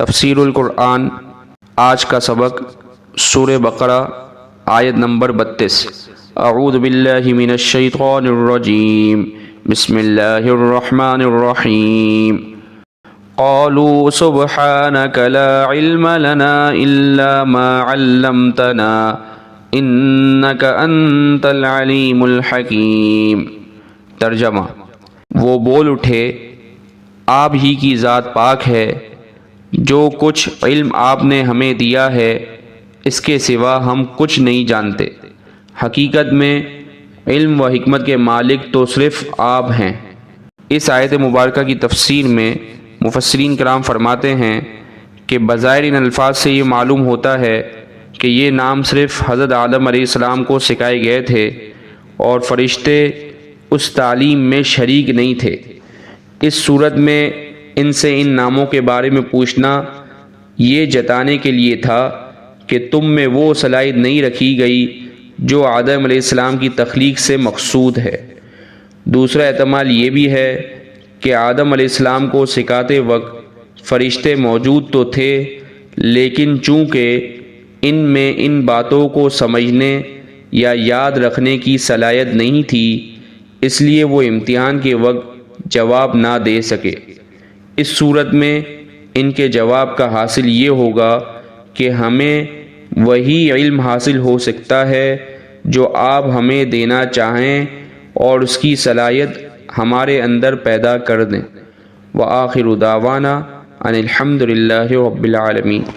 تفسیر القرآن آج کا سبق سورہ بقرہ آیت نمبر 32۔ اعوذ باللہ من الشیطان الرجیم، بسم اللہ الرحمن الرحیم۔ قالوا سبحانک لا علم لنا الا ما علمتنا انک انت العلیم الحکیم۔ ترجمہ، وہ بول اٹھے، آپ ہی کی ذات پاک ہے، جو کچھ علم آپ نے ہمیں دیا ہے اس کے سوا ہم کچھ نہیں جانتے۔ حقیقت میں علم و حکمت کے مالک تو صرف آپ ہیں۔ اس آیت مبارکہ کی تفسیر میں مفسرین کرام فرماتے ہیں کہ بظاہر ان الفاظ سے یہ معلوم ہوتا ہے کہ یہ نام صرف حضرت آدم علیہ السلام کو سکھائے گئے تھے اور فرشتے اس تعلیم میں شریک نہیں تھے۔ اس صورت میں ان سے ان ناموں کے بارے میں پوچھنا یہ جتانے کے لیے تھا کہ تم میں وہ صلاحیت نہیں رکھی گئی جو آدم علیہ السلام کی تخلیق سے مقصود ہے۔ دوسرا احتمال یہ بھی ہے کہ آدم علیہ السلام کو سکھاتے وقت فرشتے موجود تو تھے، لیکن چونکہ ان میں ان باتوں کو سمجھنے یا یاد رکھنے کی صلاحیت نہیں تھی، اس لیے وہ امتحان کے وقت جواب نہ دے سکے۔ اس صورت میں ان کے جواب کا حاصل یہ ہوگا کہ ہمیں وہی علم حاصل ہو سکتا ہے جو آپ ہمیں دینا چاہیں اور اس کی صلاحیت ہمارے اندر پیدا کر دیں۔ وآخر دعوانا ان الحمد للہ رب العالمین۔